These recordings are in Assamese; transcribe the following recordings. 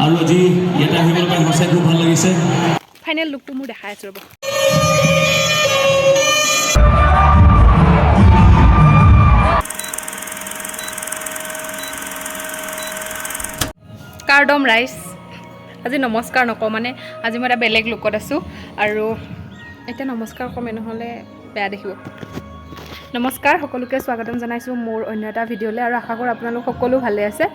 আৰু আজি ইয়াতে আহিবলৈ পাই সঁচাই খুব ভাল লাগিছে ফাইনেল লুকটো মোৰ দেখাই আছো ৰ'ব কাৰ্ডম ৰাইচ আজি নমস্কাৰ নকওঁ মানে আজি মই এটা বেলেগ লুকত আছোঁ আৰু এতিয়া নমস্কাৰ কমে নহ'লে বেয়া দেখিব নমস্কাৰ সকলোকে স্বাগতম জনাইছোঁ মোৰ অন্য এটা ভিডিঅ'লৈ আৰু আশা কৰোঁ আপোনালোক সকলো ভালে আছে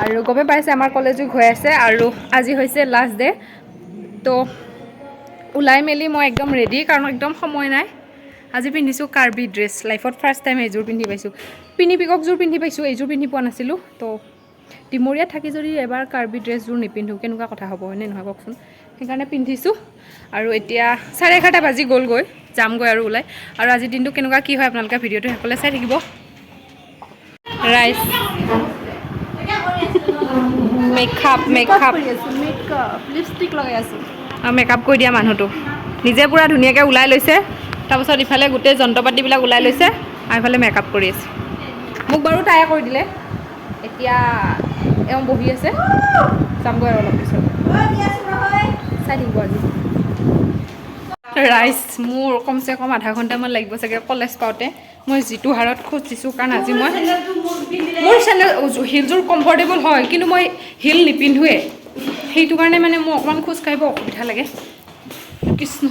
আৰু গমে পাইছে আমাৰ কলেজো হৈ আছে আৰু আজি হৈছে লাষ্ট ডে তো ওলাই মেলি মই একদম ৰেডি কাৰণ একদম সময় নাই আজি পিন্ধিছোঁ কাৰ্বি ড্ৰেছ লাইফত ফাৰ্ষ্ট টাইম এইযোৰ পিন্ধি পাইছোঁ পিনি পিককযোৰ পিন্ধি পাইছোঁ এইযোৰ পিন্ধি পোৱা নাছিলোঁ তো ডিমৰীয়াত থাকি যদি এবাৰ কাৰ্বি ড্ৰেছযোৰ নিপিন্ধোঁ কেনেকুৱা কথা হ'ব হয়নে নহয় কওকচোন সেইকাৰণে পিন্ধিছোঁ আৰু এতিয়া 11:30 বাজি গ'লগৈ যামগৈ আৰু ওলাই আৰু আজিৰ দিনটো কেনেকুৱা কি হয় আপোনালোকে ভিডিঅ'টো সকলোৱে চাই থাকিব ৰাইচ মেকআপ লিপষ্টিক লগাই আছোঁ আৰু মেকআপ কৰি দিয়া মানুহটো নিজে পূৰা ধুনীয়াকৈ ওলাই লৈছে তাৰপাছত ইফালে গোটেই যন্ত্ৰ পাতিবিলাক ওলাই লৈছে আৰু ইফালে মেকআপ কৰি আছে মোক বাৰু তাই কৰি দিলে এতিয়া এওঁ বহি আছে যামগৈ আৰু অলপ পিছত চাই থাকিব আজি ৰাইচ মোৰ কমচে কম আধা ঘণ্টামান লাগিব চাগে কলেজ পাওঁতে মই যিটো হাৰত খোজ দিছোঁ কাৰণ আজি মই মোৰ চেণ্ডেল হিলযোৰ কমফৰ্টেবল হয় কিন্তু মই হিল নিপিন্ধোৱে সেইটো কাৰণে মানে মোৰ অকণমান খোজ কাঢ়িব অসুবিধা লাগে কৃষ্ণ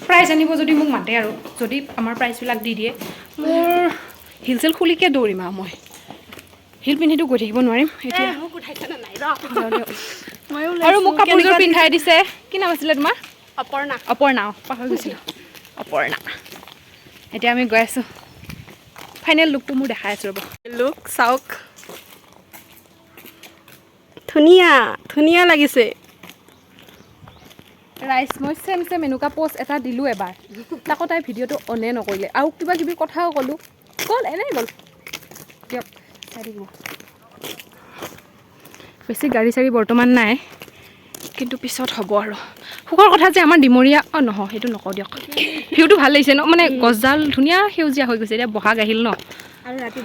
প্ৰাইজ আনিব যদি মোক মাতে আৰু যদি আমাৰ প্ৰাইজবিলাক দি দিয়ে মোৰ হিল চিল খুলিকৈ দৌৰিম আৰু মই হিল পিন্ধিটো গৈ থাকিব নোৱাৰিম এতিয়া আৰু মোক কাপোৰযোৰ পিন্ধাই দিছে কি নাম আছিলে তোমাৰ অপৰ্ণা পাহৰি গৈছিলোঁ অপৰ্ণা এতিয়া আমি গৈ আছোঁ ফাইনেল লুকটো মোৰ দেখাই আছোঁ ৰ'ব লুক চাওক ধুনীয়া লাগিছে ৰাইচ মই চেম এনেকুৱা পষ্ট এটা দিলোঁ এবাৰ তাকো তাই ভিডিঅ'টো অনে নকৰিলে আৰু কিবা কিবি কথাও ক'লোঁ গ'ল এনেই গ'ল দিয়ক চাই থাকিব বেছি গাড়ী চাড়ী বৰ্তমান নাই কিন্তু পিছত হ'ব আৰু সুখৰ কথা যে আমাৰ ডিমৰীয়া নহয় সেইটো নকওঁ দিয়ক ভিউটো ভাল লাগিছে ন মানে গছডাল ধুনীয়া সেউজীয়া হৈ গৈছে এতিয়া বহাগ আহিল ন আৰু ৰাতি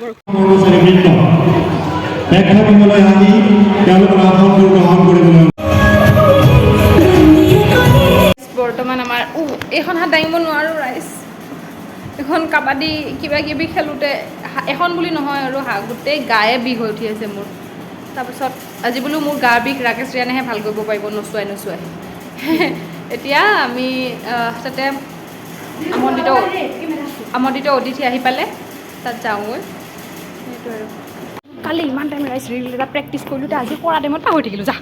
বৰ্তমান আমাৰ এইখন হাত দাঙিব নোৱাৰোঁ ৰাইচ এখন কাবাডী কিবা কিবি খেলোঁতে এখন বুলি নহয় আৰু গোটেই গায়ে বিষ হৈ উঠি আছে মোৰ তাৰপিছত আজি বোলো মোৰ গা বিষ ৰাকেশ ৰিয়ানেহে ভাল কৰিব পাৰিব নোচোৱাই এতিয়া আমি তাতে আমন্ত্ৰিত অতিথি আহি পালে তাত যাওঁগৈ সেইটো আৰু কালি ইমান টাইম ৰাইচ ৰিল এটা প্ৰেক্টিচ কৰিলোঁ আজি পৰা টাইমত পাহৰি থাকিলোঁ যা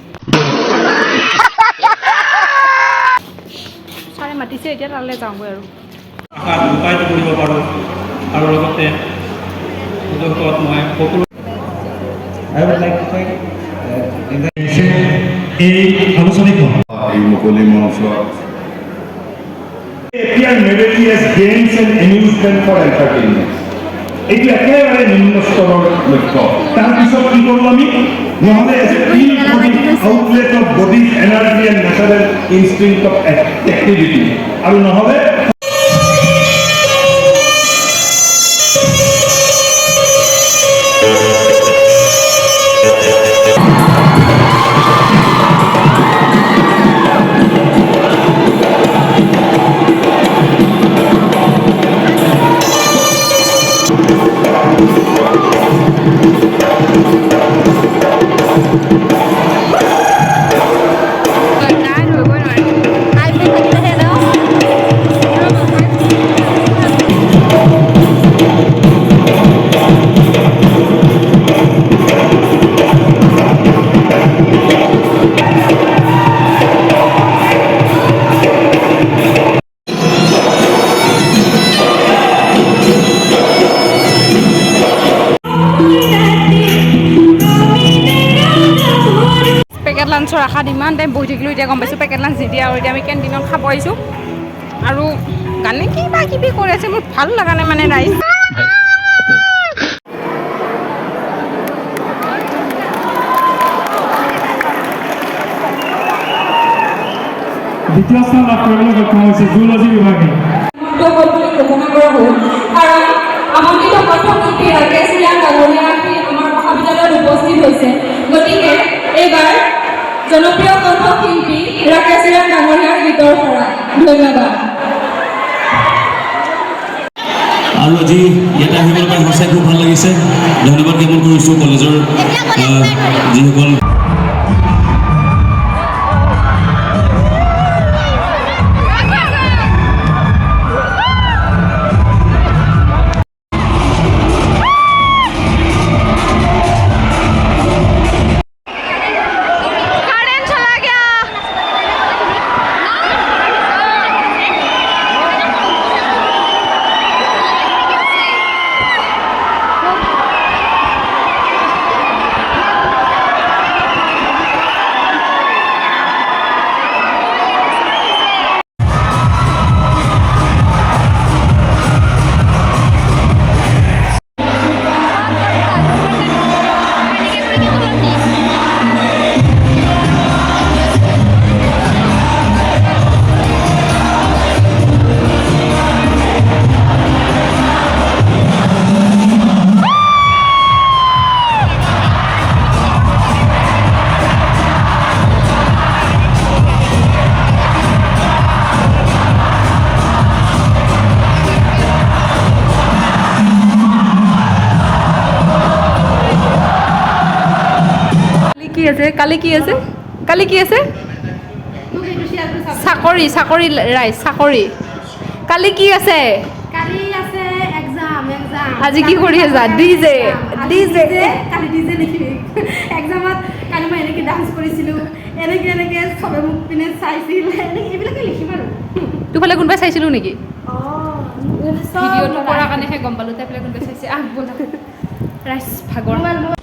ছাৰে মাতিছে এতিয়া তালৈ যাওঁগৈ আৰু উপায়টো কৰিব পাৰোঁ আৰু লগতে মই সকলো এই আলোচনীখন এই মুকলি মঞ্চ এইটো একেবাৰে নিম্ন স্তৰৰ লক্ষ্য তাৰপিছত কি কৰোঁ আমি নহ'লে outlet of body energy and natural instinct of activity আৰু নহ'লে লাঞ্চৰ আশাত ইমান টাইম বহি থাকিলোঁ এতিয়া গম পাইছোঁ পেকেট লাঞ্চ নিদিয়ে আৰু এতিয়া আমি কেণ্টিনত খাব আহিছোঁ আৰু গানে কিবা কিবি কৰি আছে মোৰ ভাল লগা নাই মানে ৰাইচ দ্বিতীয় স্থান লাভ কৰিবলৈ সক্ষম হৈছে জুলজি বিভাগে আমন্ত্ৰিত পাঠ্যপুথি ৰাকেশ ৰিয়ান ডাঙৰীয়া আমাৰ মহাবিদ্যালয়ত উপস্থিত হৈছে গতিকে এইবাৰ জনপ্ৰিয় কণ্ঠশিল্পী ৰাকেশ ৰাম ডাঙৰীয়াৰ গীতৰ পৰা ধন্যবাদ। আৰু আজি ইয়াতে আহিবলৈ পাই সঁচাই খুব ভাল লাগিছে। ধন্যবাদ জ্ঞাপন কৰিছোঁ কলেজৰ যিসকল কালি কি আছে কালি কি আছে চাকৰি চাকৰি ৰাইজ চাকৰি কালি কি আছে কালি আছে এক্সাম আজি কি কৰি আছা ডিজে কালি ডিজে দেখিবি এক্সামত কালি মই এনেকৈ ডান্স কৰিছিলোঁ এনেকৈ চবে মোক পিনে চাইছিল এইবিলাকে লিখিম আৰু তোৰফালে কোনোবাই চাইছিলোঁ নেকি অঁ ভিডিঅ'টো কৰাৰ কাৰণেহে গম পালোঁ তাই পেলাই কোনোবাই চাইছে ব'লা ৰাইজ ভাগৰ